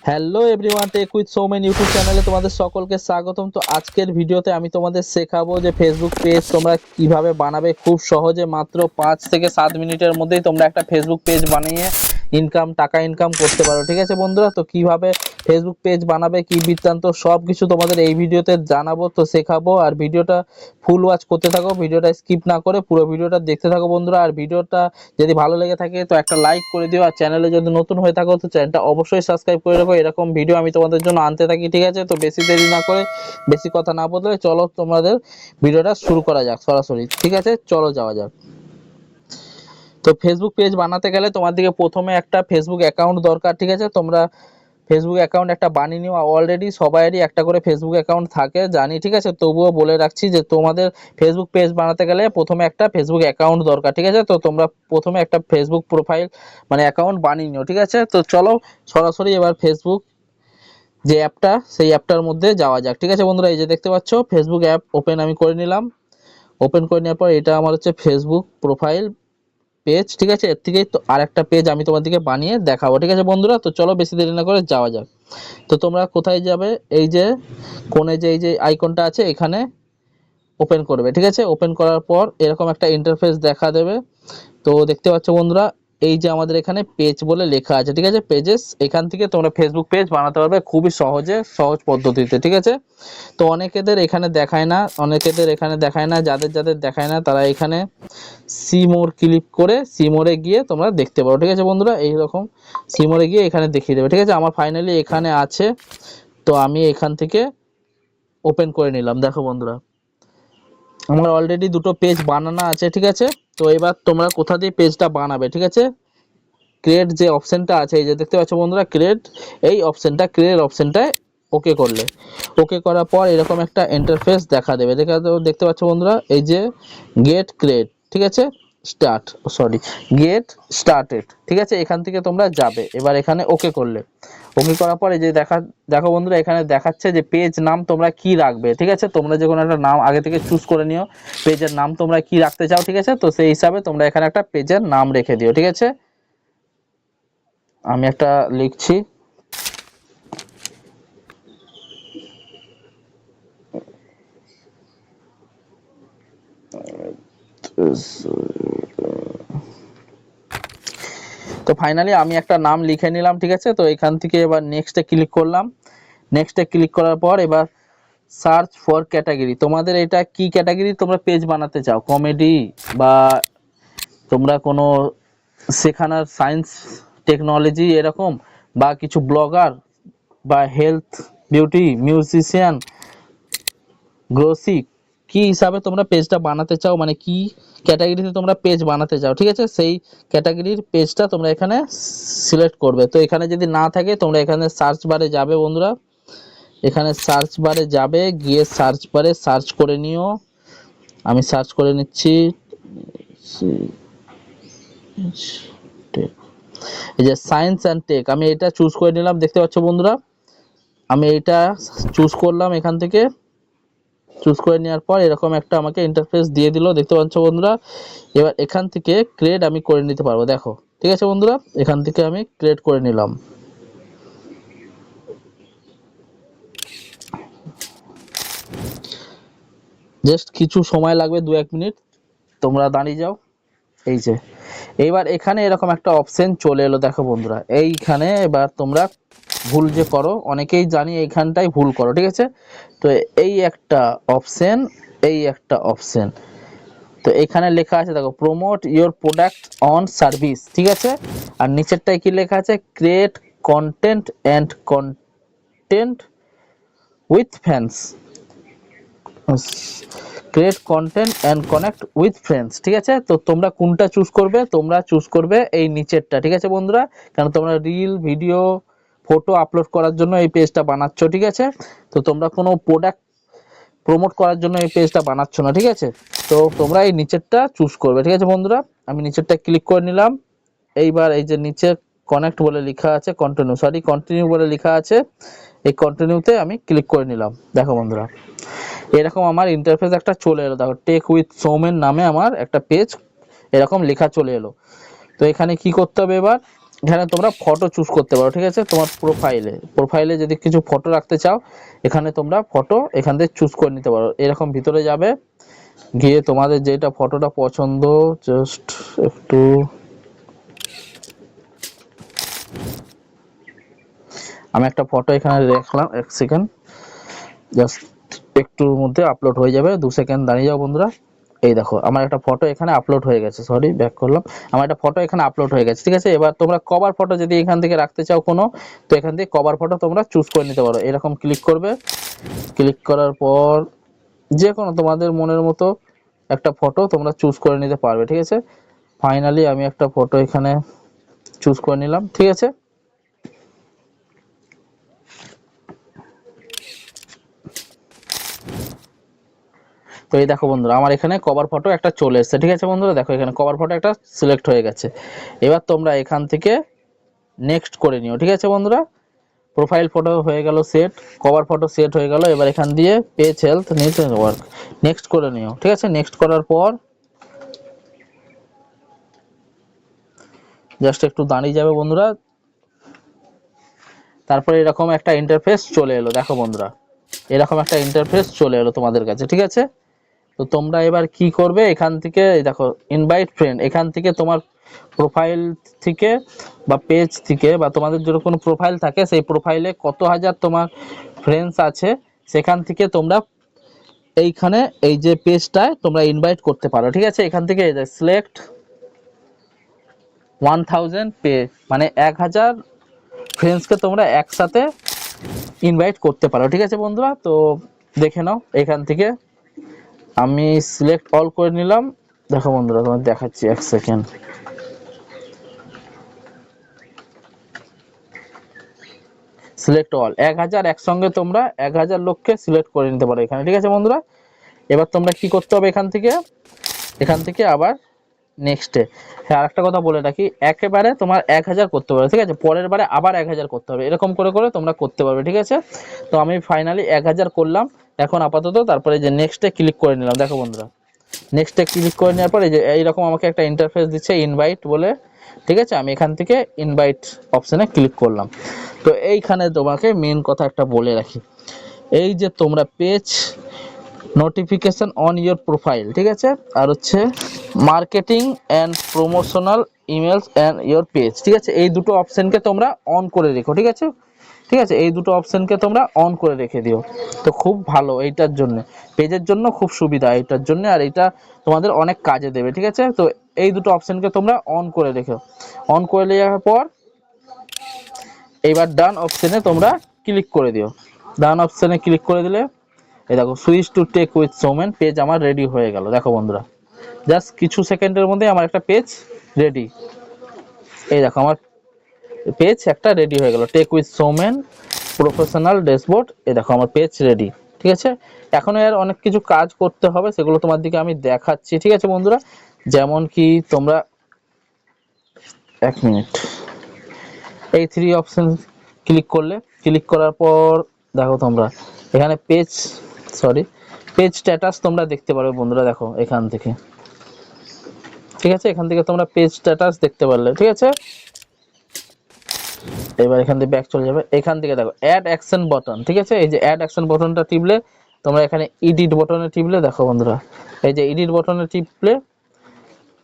Hello everyone, Tech with Soumen YouTube চ্যানেলে তোমাদের সকলকে স্বাগতম। তো আজকের ভিডিওতে আমি তোমাদের শেখাবো যে ফেসবুক পেজ তোমরা কিভাবে বানাবে খুব সহজে, মাত্র 5 থেকে 7 মিনিটের মধ্যেই তোমরা একটা ফেসবুক পেজ বানিয়ে টাকা ইনকাম করতে পারো। ঠিক আছে বন্ধুরা, তো কিভাবে ফেসবুক পেজ বানাবে, কি বৃত্তান্ত, সব কিছু তোমাদের এই ভিডিওতে জানাবো, তো শেখাবো। আর ভিডিওটা ফুল ওয়াচ করতে থাকো, ভিডিওটা স্কিপ না করে পুরো ভিডিওটা দেখতে থাকো বন্ধুরা। আর ভিডিওটা যদি ভালো লেগে থাকে তো একটা লাইক করে দিও, আর চ্যানেলে যদি নতুন হয়ে থাকো তো চ্যানেলটা অবশ্যই সাবস্ক্রাইব করে রাখো। এরকম ভিডিও আমি তোমাদের জন্য আনতে থাকি। ঠিক আছে, তো বেশি দেরি না করে, বেশি কথা না বলে চলো তোমাদের ভিডিওটা শুরু করা যাক সরাসরি। ঠিক আছে, চলো যাওয়া যাক। তো ফেসবুক পেজ বানাতে গেলে তোমাদেরকে প্রথমে একটা ফেসবুক অ্যাকাউন্ট দরকার। ঠিক আছে, তোমরা ফেসবুক অ্যাকাউন্ট একটা বানিয়ে নিও। অলরেডি সবাইয়েরই একটা করে ফেসবুক অ্যাকাউন্ট থাকে জানি, ঠিক আছে, তবুও বলে রাখছি যে তোমাদের ফেসবুক পেজ বানাতে গেলে প্রথমে একটা ফেসবুক অ্যাকাউন্ট দরকার। ঠিক আছে, তো তোমরা প্রথমে একটা ফেসবুক প্রোফাইল মানে অ্যাকাউন্ট বানিয়ে নিও। ঠিক আছে, তো চলো সরাসরি এবার ফেসবুক যে অ্যাপটা, সেই অ্যাপটার মধ্যে যাওয়া যাক। ঠিক আছে বন্ধুরা, এই যে দেখতে পাচ্ছ ফেসবুক অ্যাপ ওপেন আমি করে নিলাম। ওপেন করে নেওয়ার পর এটা আমার হচ্ছে ফেসবুক প্রোফাইল পেজ। ঠিক আছে, এর থেকেই তো আরেকটা পেজ আমি তোমাদেরকে বানিয়ে দেখাবো। ঠিক আছে বন্ধুরা, তো চলো বেশি দেরি না করে যাওয়া যাক। তো তোমরা কোথায় যাবে, এই যে কোণে যে এই যে আইকনটা আছে এখানে ওপেন করবে। ঠিক আছে, ওপেন করার পর এরকম একটা ইন্টারফেস দেখা দেবে। তো দেখতে পাচ্ছ বন্ধুরা, এই যে আমাদের এখানে পেজ বলে লেখা আছে। ঠিক আছে, পেজেস, এখান থেকে তোমরা ফেসবুক পেজ বানাতে পারবে খুবই সহজে, সহজ পদ্ধতিতে। ঠিক আছে, তো অনেকেদের এখানে দেখায় না, যাদের যাদের দেখায় না তারা এখানে সি মোর ক্লিক করে সি মোরে গিয়ে তোমরা দেখতে পারো। ঠিক আছে বন্ধুরা, এইরকম সি মোরে গিয়ে এখানে দেখিয়ে দেবে। ঠিক আছে, আমার ফাইনালি এখানে আছে, তো আমি এখান থেকে ওপেন করে নিলাম। দেখো বন্ধুরা, আমার অলরেডি দুটো পেজ বানানো আছে। ঠিক আছে, তো এবার তোমরা কোথা দিয়ে পেজটা বানাবে, ঠিক আছে, ক্রিয়েট যে অপশনটা আছে, এই যে দেখতে পাচ্ছ বন্ধুরা ক্রিয়েট, এই অপশনটা ক্রিয়েট অপশনটায় ওকে করলে, ওকে করার পর এরকম একটা ইন্টারফেস দেখা দেবে। দেখতে পাচ্ছ বন্ধুরা, এই যে গেট ক্রিয়েট, ঠিক আছে, স্টার্ট, সরি, গেট স্টার্টেড। ঠিক আছে, এখান থেকে তোমরা যাবে, এবার এখানে ওকে করলে, ওকে করার পর এই যে দেখো বন্ধুরা, এখানে দেখাচ্ছে যে পেজ নাম তোমরা কি রাখবে। ঠিক আছে, তোমরা যে কোনো একটা নাম আগে থেকে চুজ করে নিও, পেজের নাম তোমরা কি রাখতে চাও। ঠিক আছে, তো সেই হিসাবে তোমরা এখানে একটা পেজের নাম রেখে দিও। ঠিক আছে, আমি একটা লিখছি, তো ফাইনালি আমি একটা নাম লিখে নিলাম। ঠিক আছে, তো এখান থেকে এবার নেক্সটে ক্লিক করলাম। নেক্সটে ক্লিক করার পর এবার সার্চ ফর ক্যাটাগরি, তোমাদের এটা কি ক্যাটাগরি তোমরা পেজ বানাতে চাও, কমেডি বা তোমরা কোনো শেখানোর সায়েন্স টেকনোলজি এরকম, বা কিছু ব্লগার বা হেলথ বিউটি মিউজিশিয়ান গ্রোসি, কি হিসাবে তোমরা পেজটা বানাতে চাও, মানে কি ক্যাটাগরিতে তোমরা পেজ বানাতে চাও। ঠিক আছে, সেই ক্যাটাগরির পেজটা তোমরা এখানে সিলেক্ট করবে। তো এখানে যদি না থাকে তোমরা এখানে সার্চ বারে যাবে বন্ধুরা, এখানে সার্চ বারে যাবে, গিয়ে সার্চ বারে সার্চ করে নিও। আমি সার্চ করে নিচ্ছি, এই যে সায়েন্স অ্যান্ড টেক, আমি এটা চুজ করে নিলাম। দেখতে পাচ্ছ বন্ধুরা, আমি এটা চুজ করলাম, এখান থেকে চুজ করে নেওয়ার পর এরকম একটা আমাকে ইন্টারফেস দিয়ে দিল। দেখতে পাচ্ছ বন্ধুরা, এবার এখান থেকে ক্রিয়েট আমি করে নিতে পারবো। দেখো, ঠিক আছে বন্ধুরা, এখান থেকে আমি ক্রিয়েট করে নিলাম। জাস্ট কিছু সময় লাগবে, 2-1 মিনিট, তোমরা দাঁড়িয়ে যাও। এই যে এইবার এখানে এরকম একটা অপশন চলে এলো। দেখো বন্ধুরা, এইখানে এবার তোমরা ভুল যে করো, অনেকেই জানি এইখানটাই ভুল করো। ঠিক আছে, তো এই একটা অপশন, এই একটা অপশন, তো এখানে লেখা আছে দেখো, promote your product on service. ঠিক আছে, আর নিচেরটায় কি লেখা আছে, create content and content with fans, create content and connect with friends. ঠিক আছে, তো তোমরা কোনটা চুজ করবে, তোমরা চুজ করবে এই নিচেরটা। ঠিক আছে বন্ধুরা, কারণ তোমরা রিল ভিডিও ফটো আপলোড করার জন্য এই পেজটা বানাচ্ছ। ঠিক আছে, তো তোমরা কোনো প্রোডাক্ট প্রমোট করার জন্য এই পেজটা বানাচ্ছ না। ঠিক আছে, তো তোমরা এই নিচেরটা চুজ করবে। ঠিক আছে বন্ধুরা, আমি নিচেরটা ক্লিক করে নিলাম। এইবার এই যে নিচে কানেক্ট বলে লেখা আছে, কন্টিনিউ বলে লেখা আছে, এই কন্টিনিউতে আমি ক্লিক করে নিলাম। দেখো বন্ধুরা, এরকম আমার ইন্টারফেস একটা চলে এলো। দেখো, টেক উইথ সৌমেন নামে আমার একটা পেজ এরকম লেখা চলে এলো। তো এখানে কি করতে হবে, এবার এখানে তোমরা ফটো চুজ করতে পারো, ঠিক আছে। তোমার প্রোফাইলে যদি কিছু ফটো রাখতে চাও, এখানে তোমরা ফটো এখান থেকে চুজ করে নিতে পারো। এরকম ভিতরে যাবে, গিয়ে তোমাদের যেটা ফটোটা পছন্দ, জাস্ট একটু আমি একটা ফটো এখানে রাখলাম, 1 সেকেন্ড, জাস্ট একটুর মধ্যে আপলোড হয়ে যাবে। 2 সেকেন্ড দাঁড়িয়ে যাও বন্ধুরা। এই দেখো আমার একটা ফটো এখানে আপলোড হয়ে গেছে, সরি ব্যাক করলাম। আমার একটা ফটো এখানে আপলোড হয়ে গেছে, ঠিক আছে। এবার তোমরা কভার ফটো যদি এখান থেকে রাখতে চাও কোনো, তো এখান থেকে কভার ফটো তোমরা চুজ করে নিতে পারো। এরকম ক্লিক করবে, ক্লিক করার পর যে কোনো তোমাদের মনের মতো একটা ফটো তোমরা চুজ করে নিতে পারবে, ঠিক আছে। ফাইনালি আমি একটা ফটো এখানে চুজ করে নিলাম, ঠিক আছে। তো এই দেখো বন্ধুরা, আমার এখানে কভার ফটো একটা চলে এসেছে, ঠিক আছে বন্ধুরা। দেখো এখানে কভার ফটো একটা সিলেক্ট হয়ে গেছে। এবার তোমরা এখান থেকে নেক্সট করে নিও, ঠিক আছে বন্ধুরা। প্রোফাইল ফটো হয়ে গেল সেট, কভার ফটো সেট হয়ে গেল। এবার এখান দিয়ে পেজ হেলথ নেটওয়ার্ক নেক্সট করে নিও, ঠিক আছে। নেক্সট করার পর জাস্ট একটু দাঁড়িয়ে যাবে বন্ধুরা। তারপরে এরকম একটা ইন্টারফেস চলে এলো, দেখো বন্ধুরা, এরকম একটা ইন্টারফেস চলে এলো তোমাদের কাছে, ঠিক আছে। তো তোমরা এবার কি করবে, এখান থেকে দেখো ইনভাইট ফ্রেন্ড, এখান থেকে তোমার প্রোফাইল থেকে বা পেজ থেকে বা তোমাদের যদি কোনো প্রোফাইল থাকে, সেই প্রোফাইলে কত হাজার তোমার ফ্রেন্ডস আছে, সেখান থেকে তোমরা এইখানে এই যে পেজটায় তোমরা ইনভাইট করতে পারো, ঠিক আছে। এখান থেকে সিলেক্ট 1000 পে, মানে 1000 ফ্রেন্ডসকে তোমরা একসাথে ইনভাইট করতে পারো, ঠিক আছে বন্ধুরা। তো দেখে নাও, এখান থেকে আমি সিলেক্ট অল করে নিলাম। দেখো বন্ধুরা, তোমার দেখাচ্ছি, 1 সেকেন্ড। সিলেক্ট অল 1000 একসঙ্গে তোমরা 1000 লোককে সিলেক্ট করে নিতে পারো এখানে, ঠিক আছে বন্ধুরা। এবার তোমরা কি করতে হবে, এখান থেকে আবার নেক্সটে, হ্যাঁ আরেকটা কথা বলে রাখি, একেবারে তোমার 1000 করতে পারবে, ঠিক আছে। পরের বারে আবার 1000 করতে হবে, এরকম করে করে তোমরা করতে পারবে, ঠিক আছে। তো আমি ফাইনালি 1000 করলাম এখন আপাতত। তারপরে যে নেক্সটে ক্লিক করে নিলাম, দেখো বন্ধুরা, নেক্সটে ক্লিক করে নেওয়ার পরে যে এইরকম আমাকে একটা ইন্টারফেস দিচ্ছে ইনভাইট বলে, ঠিক আছে। আমি এখান থেকে ইনভাইট অপশনে ক্লিক করলাম। তো এইখানে তোমাকে মেন কথা একটা বলে রাখি, এই যে তোমরা page notification on your profile, ঠিক আছে, আর হচ্ছে marketing and promotional emails and your page, ঠিক আছে। এই দুটো অপশনকে তোমরা অন করে রেখো, ঠিক আছে, ঠিক আছে। এই দুটো অপশনকে তোমরা অন করে রেখে দিও, তো খুব ভালো এইটার জন্য, পেজের জন্য খুব সুবিধা এইটার জন্য, আর এটা তোমাদের অনেক কাজে দেবে, ঠিক আছে। তো এই দুটো অপশনকে তোমরা অন করে রেখো। অন করে নেওয়ার পর এইবার ডান অপশনে তোমরা ক্লিক করে দিও। ডান অপশনে ক্লিক করে দিলে এই দেখো switch to Tech with Soumen page আমার রেডি হয়ে গেল। দেখো বন্ধুরা, জাস্ট কিছু সেকেন্ডের মধ্যে আমার একটা পেজ রেডি। এই দেখো আমার পেজ একটা রেডি হয়ে গেল, Tech with Soumen professional dashboard. এই দেখো আমার পেজ রেডি, ঠিক আছে। এখন এর অনেক কিছু কাজ করতে হবে, সেগুলো তোমার দিকে আমি দেখাচ্ছি, ঠিক আছে বন্ধুরা। যেমন কি তোমরা 1 মিনিট, এই 3 অপশন ক্লিক করলে, ক্লিক করার পর দেখো তোমরা এখানে পেজ স্ট্যাটাস তোমরা দেখতে পারবে বন্ধুরা। দেখো এখান থেকে, ঠিক আছে, এখান থেকে তোমরা পেজ স্ট্যাটাস দেখতে পারলে, ঠিক আছে। এবার এখান থেকে ব্যাক চলে যাবে, এখান থেকে দেখো অ্যাড অ্যাকশন বাটন, ঠিক আছে। এই যে অ্যাড অ্যাকশন বাটনটা টিপলে তোমরা এখানে এডিট বাটনে টিপলে, দেখো বন্ধুরা, এই যে এডিট বাটনে টিপলে,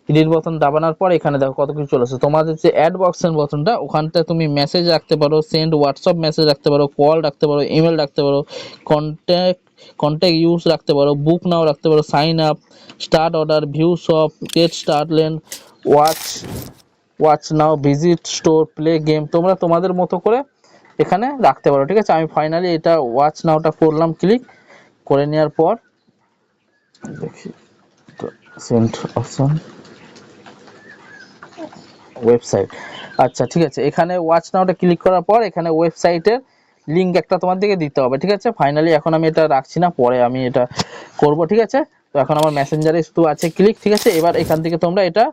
এডিট বাটন দাবানোর পর এখানে দেখো কত কিছু চলে আসছে। তোমাদের যে অ্যাড বক্সের বাটনটা, ওখানটা তুমি মেসেজ রাখতে পারো, সেন্ড হোয়াটসঅ্যাপ মেসেজ রাখতে পারো, কল রাখতে পারো, ইমেল রাখতে পারো, কন্ট্যাক্ট ইউজ রাখতে পারো, বুক নাও রাখতে পারো, sign up, start order, view shop, get started, watch now, visit store, play game, তোমরা তোমাদের মতো করে এখানে রাখতে পারো, ঠিক আছে। আমি ফাইনালি এটা ওয়াচ নাওটা করলাম, ক্লিক করে নেওয়ার পর দেখি সেন্ড অপশন ওয়েবসাইট, আচ্ছা ঠিক আছে। এখানে ওয়াচ নাওটা ক্লিক করার পর এখানে ওয়েবসাইটের লিঙ্ক একটা তোমার দিকে দিতে হবে, ঠিক আছে। ফাইনালি এখন আমি এটা রাখছি না, পরে আমি এটা করব, ঠিক আছে। তো এখন আমার মেসেঞ্জারে শুধু আছে ক্লিক, ঠিক আছে। এবার এখান থেকে তোমরা এটা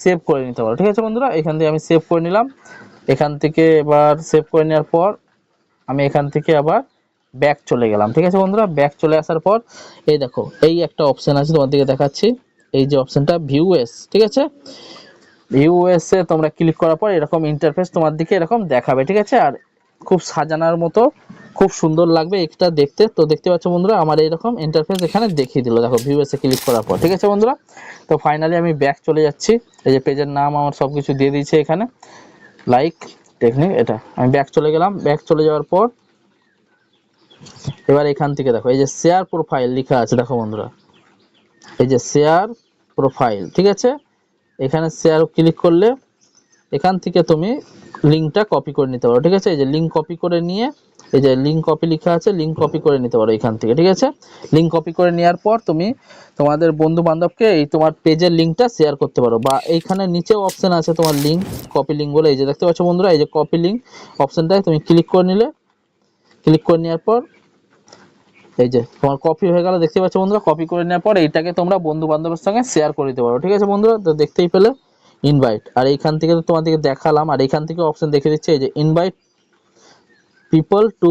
সেভ করে নিতে পারো, ঠিক আছে বন্ধুরা। এখান থেকে আমি সেভ করে নিলাম। এখান থেকে এবার সেভ করে নেওয়ার পর আমি এখান থেকে আবার ব্যাক চলে গেলাম, ঠিক আছে বন্ধুরা। ব্যাক চলে আসার পর এই দেখো এই একটা অপশন আছে তোমার দিকে দেখাচ্ছি, এই যে অপশনটা ভিউ এস, ঠিক আছে। ভিউএসে তোমরা ক্লিক করার পর এরকম ইন্টারফেস তোমার দিকে এরকম দেখাবে, ঠিক আছে। আর খুব সাজানোর মতো খুব সুন্দর লাগবে এটা দেখতে। তো দেখতে পাচ্ছ বন্ধুরা আমার এইরকম ইন্টারফেস এখানে দেখিয়ে দিল, দেখো ভিউএসে ক্লিক করার পর, ঠিক আছে বন্ধুরা। তো ফাইনালি আমি ব্যাক চলে যাচ্ছি, এই যে পেজের নাম আমার সবকিছু দিয়ে দিয়েছে এখানে, লাইক টেকনিক, এটা আমি ব্যাক চলে গেলাম। ব্যাক চলে যাওয়ার পর এবার এখান থেকে দেখো এই যে শেয়ার প্রোফাইল লেখা আছে, দেখো বন্ধুরা এই যে শেয়ার প্রোফাইল, ঠিক আছে। এখানে শেয়ার ক্লিক করলে এখান থেকে তুমি লিঙ্কটা কপি করে নিতে পারো, ঠিক আছে। এই যে লিঙ্ক কপি করে নিয়ে এই যে লিঙ্ক কপি লেখা আছে, লিঙ্ক কপি করে নিতে পারো এখান থেকে, ঠিক আছে। লিঙ্ক কপি করে নেওয়ার পর তুমি তোমাদের বন্ধু বান্ধবকে এই তোমার পেজের লিঙ্কটা শেয়ার করতে পারো, বা এইখানে নিচেও অপশন আছে তোমার লিঙ্ক কপি লিঙ্ক বলে, এই যে দেখতে পাচ্ছ বন্ধুরা এই যে কপি লিঙ্ক অপশনটায় তুমি ক্লিক করে নিলে, ক্লিক করে নেওয়ার পর এই যে তোমার কপি হয়ে গেল, দেখতে পাচ্ছ বন্ধুরা। কপি করে নেওয়ার পর এইটাকে তোমরা বন্ধু বান্ধবের সঙ্গে শেয়ার করে দিতে পারো, ঠিক আছে বন্ধুরা। তো দেখতেই পেলে ইনভাইট, আর এইখান থেকে তো তোমাদেরকে দেখালাম, আর এইখান থেকে অপশন দেখে দিচ্ছে এই যে ইনভাইট পিপল টু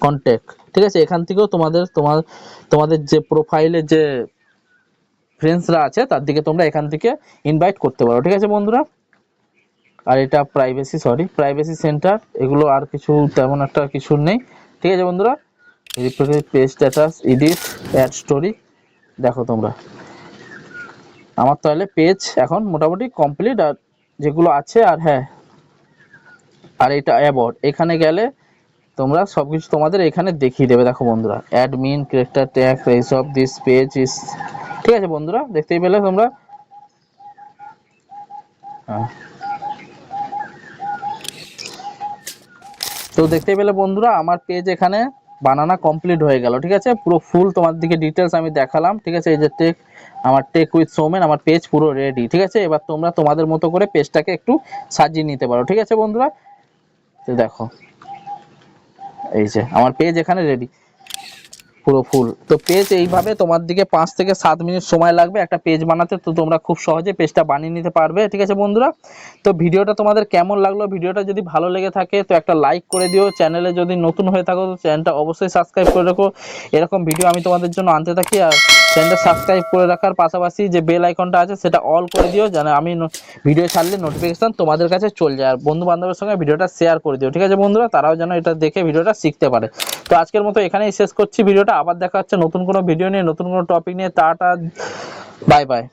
কন্ট্যাক্ট, ঠিক আছে। এখান থেকেও তোমাদের যে প্রোফাইলে যে ফ্রেন্ডসরা আছে তার দিকে তোমরা এখান থেকে ইনভাইট করতে পারো, ঠিক আছে বন্ধুরা। আর এটা প্রাইভেসি সেন্টার, এগুলো আর কিছু তেমন একটা কিছু নেই, ঠিক আছে বন্ধুরা। Page status, edit, add story, দেখো তোমরা আমার তাহলে পেজ এখন মোটামুটি কমপ্লিট, আর যেগুলো আছে আর হ্যাঁ, আর এটা অ্যাবাউট, এখানে গেলে তোমরা সবকিছু তোমাদের এখানে দেখিয়ে দেবে, দেখো বন্ধুরা অ্যাডমিন ক্যারেক্টার ট্যাগ এইসব দিস পেজ ইস, ঠিক আছে বন্ধুরা দেখতেই পেলে তোমরা। তো দেখতেই পেলে বন্ধুরা আমার পেজ এখানে বানানো কমপ্লিট হয়ে গেল, ঠিক আছে। পুরো ফুল তোমার দিকে ডিটেলস আমি দেখালাম, ঠিক আছে। এই যে আমার টেক উইথ সৌমেন আমার পেজ পুরো রেডি, ঠিক আছে। এবার তোমরা তোমাদের মতো করে পেজটাকে একটু সাজিয়ে নিতে পারো, ঠিক আছে বন্ধুরা। তো দেখো এই যে আমার পেজ এখানে রেডি পুরো ফুল। তো পেজ এইভাবে তোমার দিকে 5 থেকে 7 মিনিট সময় লাগবে একটা পেজ বানাতে, তো তোমরা খুব সহজে পেজটা বানিয়ে নিতে পারবে, ঠিক আছে বন্ধুরা। তো ভিডিওটা তোমাদের কেমন লাগলো, ভিডিওটা যদি ভালো লেগে থাকে তো একটা লাইক করে দিও, চ্যানেলে যদি নতুন হয়ে থাকো তো চ্যানেলটা অবশ্যই সাবস্ক্রাইব করে রাখো, এরকম ভিডিও আমি তোমাদের জন্য আনতে থাকি। আর চ্যানেলটা সাবস্ক্রাইব করে রাখার পাশাপাশি যে বেল আইকনটা আছে সেটা অল করে দিও, যেন আমি ভিডিও ছাড়লে নোটিফিকেশন তোমাদের কাছে চলে যায়। আর বন্ধু বান্ধবের সঙ্গে ভিডিওটা শেয়ার করে দিও, ঠিক আছে বন্ধুরা, তারাও যেন এটা দেখে ভিডিওটা শিখতে পারে। তো আজকের মতো এখানেই শেষ করছি ভিডিওটা, আবার দেখা হচ্ছে নতুন কোনো ভিডিও নিয়ে, নতুন কোনো টপিক নিয়ে। Tata, bye bye.